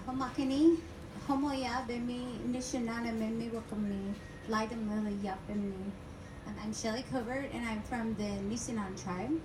Homakini, Homoya Bemi, Nisenan Mimi Wakami, Lidam Lily Yapimi. I'm Shelly Covert, and I'm from the Nisenan tribe.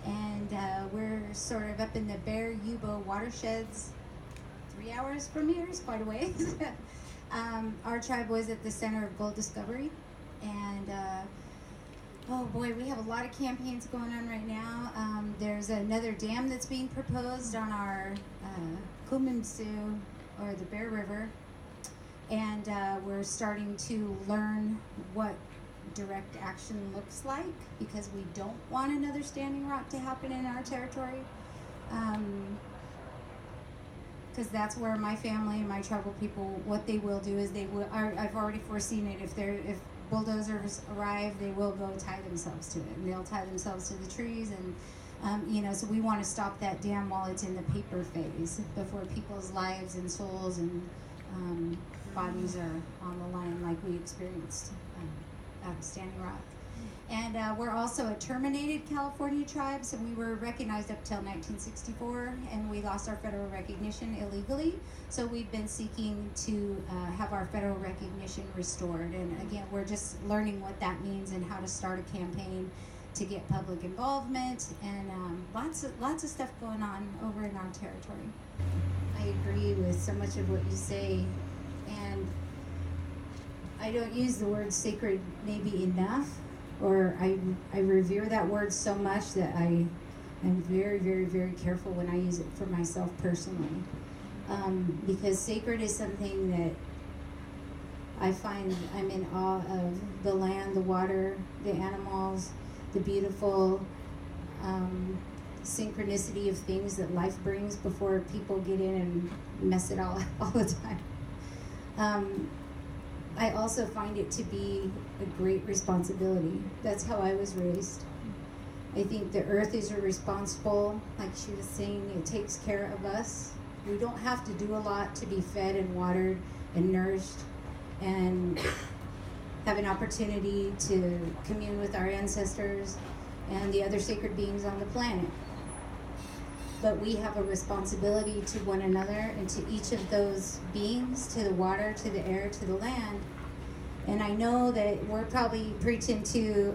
And we're sort of up in the Bear Yubo watersheds, 3 hours from here, is quite a ways. Our tribe was at the center of gold discovery, and oh boy, we have a lot of campaigns going on right now. There's another dam that's being proposed on our Kumimsu, or the Bear River, and we're starting to learn what direct action looks like, because we don't want another standing rock to happen in our territory. Because that's where my family and my tribal people, what they will do is they will, I've already foreseen it, if bulldozers arrive, they will go tie themselves to it, and they'll tie themselves to the trees, and so we want to stop that dam while it's in the paper phase, before people's lives and souls and bodies are on the line, like we experienced at Standing Rock. And we're also a terminated California tribe, so we were recognized up till 1964, and we lost our federal recognition illegally. So we've been seeking to have our federal recognition restored. And again, we're just learning what that means and how to start a campaign to get public involvement, and lots of stuff going on over in our territory. I agree with so much of what you say, and I don't use the word sacred maybe enough, or I revere that word so much that I am very, very, very careful when I use it for myself personally. Because sacred is something that I find I'm in awe of: the land, the water, the animals, the beautiful synchronicity of things that life brings before people get in and mess it all the time. I also find it to be a great responsibility. That's how I was raised. I think the earth is responsible, like she was saying, it takes care of us. We don't have to do a lot to be fed and watered and nourished and have an opportunity to commune with our ancestors and the other sacred beings on the planet. But we have a responsibility to one another and to each of those beings, to the water, to the air, to the land. And I know that we're probably preaching to,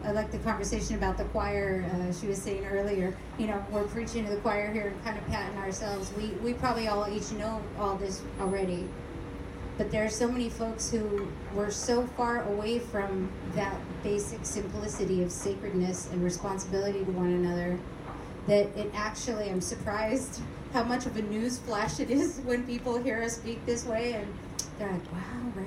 I like the conversation about the choir she was saying earlier. We're preaching to the choir here and kind of patting ourselves. We probably all each know all this already. But there are so many folks who were so far away from that basic simplicity of sacredness and responsibility to one another that it actually, I'm surprised how much of a news flash it is when people hear us speak this way, and they're like, wow, right,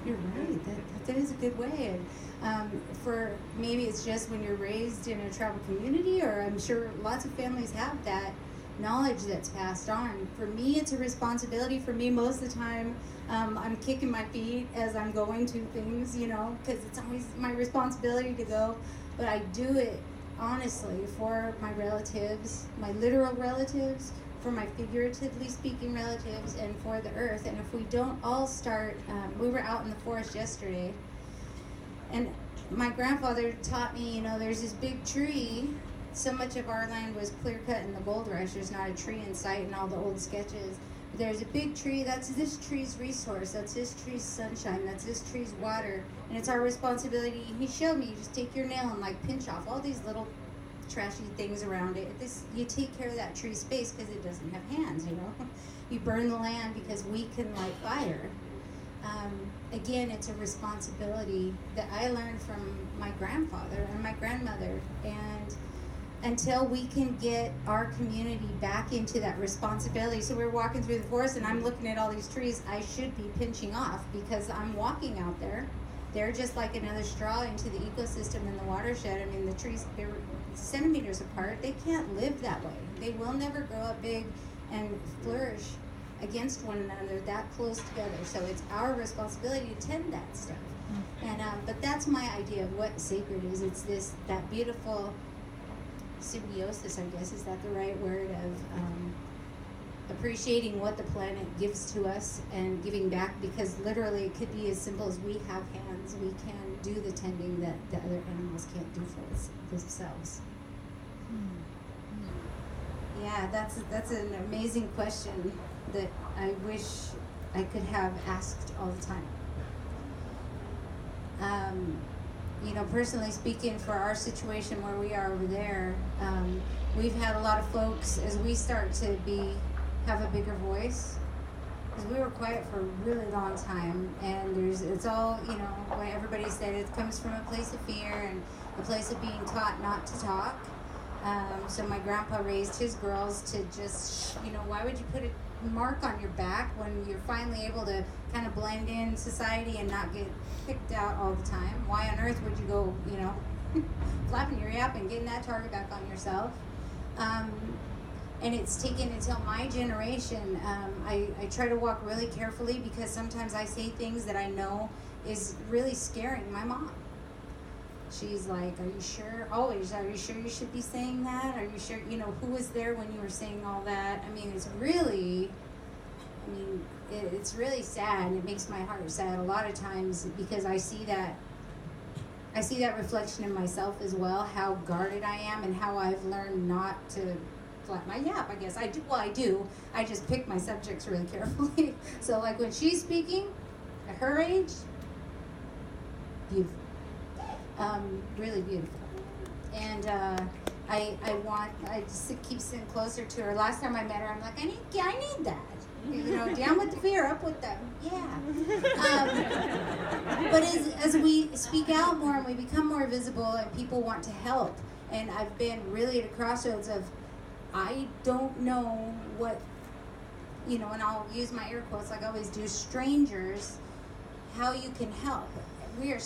you're right, that is a good way. And for maybe it's just when you're raised in a tribal community, or I'm sure lots of families have that knowledge that's passed on. For me, it's a responsibility. For me, most of the time, I'm kicking my feet as I'm going to things, because it's always my responsibility to go, but I do it honestly for my relatives, my literal relatives, for my figuratively speaking relatives, and for the earth. And if we don't all start, we were out in the forest yesterday, and my grandfather taught me, there's this big tree. So much of our land was clear cut in the gold rush. There's not a tree in sight in all the old sketches. But there's a big tree. That's this tree's resource. That's this tree's sunshine. That's this tree's water. And it's our responsibility. He showed me, you just take your nail and pinch off all these little trashy things around it. You take care of that tree space because it doesn't have hands, You burn the land because we can light fire. Again, it's a responsibility that I learned from my grandfather and my grandmother. And until we can get our community back into that responsibility. So we're walking through the forest, and I'm looking at all these trees I should be pinching off because I'm walking out there. They're just like another straw into the ecosystem in the watershed. I mean, the trees, they're centimeters apart. They can't live that way. They will never grow up big and flourish against one another that close together. So it's our responsibility to tend that stuff. And but that's my idea of what sacred is. It's that beautiful symbiosis, I guess, is that the right word, of appreciating what the planet gives to us and giving back, because literally it could be as simple as we have hands. We can do the tending that the other animals can't do for themselves. Yeah, that's an amazing question. that I wish I could have asked all the time. Personally speaking, for our situation where we are over there, we've had a lot of folks, as we start to have a bigger voice, because we were quiet for a really long time, and it's all, like everybody said, it comes from a place of fear and a place of being taught not to talk. So my grandpa raised his girls to just, why would you put a mark on your back when you're finally able to kind of blend in society and not get picked out all the time? Why on earth would you go, flapping your yap and getting that target back on yourself? And it's taken until my generation. I try to walk really carefully, because sometimes I say things that I know is really scaring my mom. She's like, are you sure? Always, are you sure you should be saying that? Are you sure, who was there when you were saying all that? It's really sad. It makes my heart sad a lot of times, because I see that reflection in myself as well, how guarded I am and how I've learned not to flap my yap, I guess. I do. I just pick my subjects really carefully. So like when she's speaking, at her age, beautiful. Really beautiful. And I just keep sitting closer to her. Last time I met her, I'm like, I need that. Down with the fear, up with them. Yeah. But as we speak out more and we become more visible and people want to help, and I've been really at a crossroads of, I don't know what, and I'll use my air quotes like I always do, strangers, how you can help. We are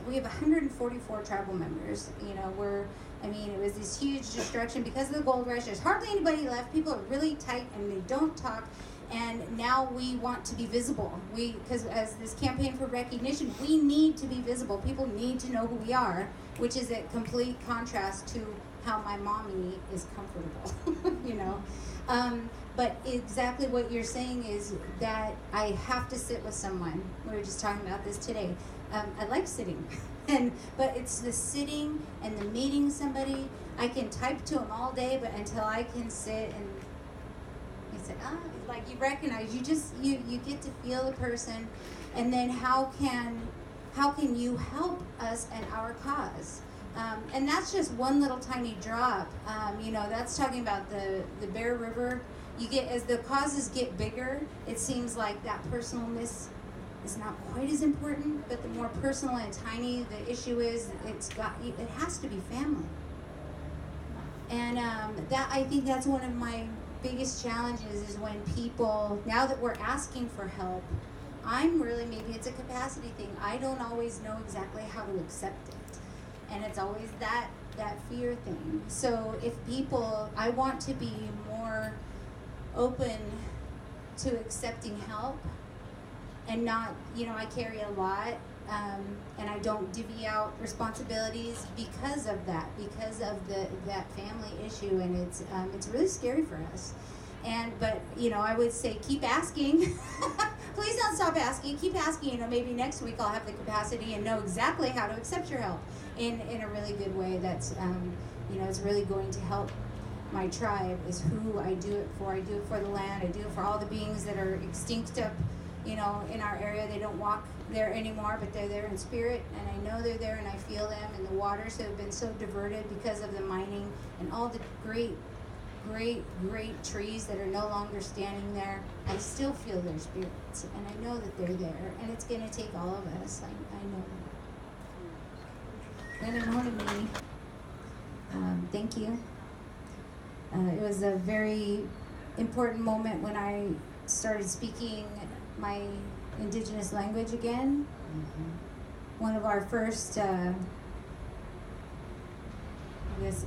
we have 144 tribal members. It was this huge destruction because of the gold rush. There's hardly anybody left. People are really tight and they don't talk. And now we want to be visible. Because as this campaign for recognition, we need to be visible. People need to know who we are, which is a complete contrast to how my mommy is comfortable, But exactly what you're saying is that I have to sit with someone. We were just talking about this today. I like sitting, but it's the sitting and the meeting somebody. I can type to them all day, but until I can sit and you say, like you recognize, you get to feel the person, and then how can you help us and our cause? And that's just one little tiny drop. That's talking about the Bear River. As the causes get bigger, it seems like that personalness is not quite as important, but the more personal and tiny the issue is, it has to be family. And I think that's one of my biggest challenges, is when people, now that we're asking for help, maybe it's a capacity thing. I don't always know exactly how to accept it. And it's always that fear thing. So I want to be more open to accepting help, and not, I carry a lot, and I don't divvy out responsibilities because of that family issue, and it's really scary for us. But I would say keep asking. Please don't stop asking. Keep asking. Maybe next week I'll have the capacity and know exactly how to accept your help in a really good way. That's it's really going to help my tribe. Is who I do it for. I do it for the land. I do it for all the beings that are extinct up, in our area. They don't walk there anymore, but they're there in spirit, and I know they're there, and I feel them. And the waters have been so diverted because of the mining and all the great trees that are no longer standing there. I still feel their spirits, and I know that they're there, and it's going to take all of us. I know that. Then in me, thank you. It was a very important moment when I started speaking my indigenous language again. Mm-hmm. One of our first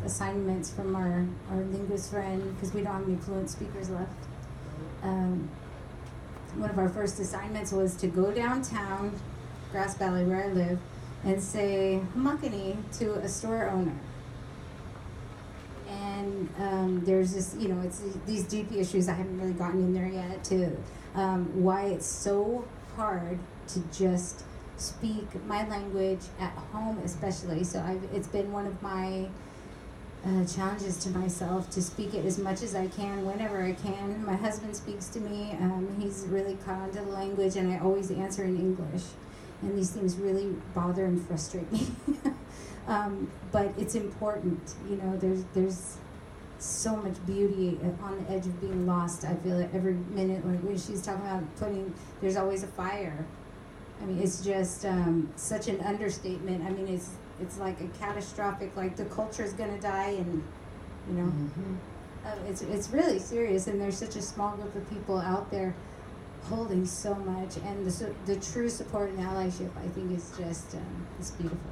assignments from our linguist friend, because we don't have any fluent speakers left. One of our first assignments was to go downtown, Grass Valley, where I live, and say "hamakani" to a store owner. And there's this, it's these deep issues. I haven't really gotten in there yet to why it's so hard to just speak my language at home, especially. So it's been one of my challenges to myself to speak it as much as I can, whenever I can. My husband speaks to me. He's really caught on to the language, and I always answer in English. And these things really bother and frustrate me. But it's important. You know, there's so much beauty on the edge of being lost. I feel it every minute when she's talking about there's always a fire. I mean, it's just such an understatement. I mean, it's like a catastrophic, like the culture is going to die, and, you know, it's really serious. And there's such a small group of people out there holding so much. And the true support and allyship, I think, is just, it's beautiful.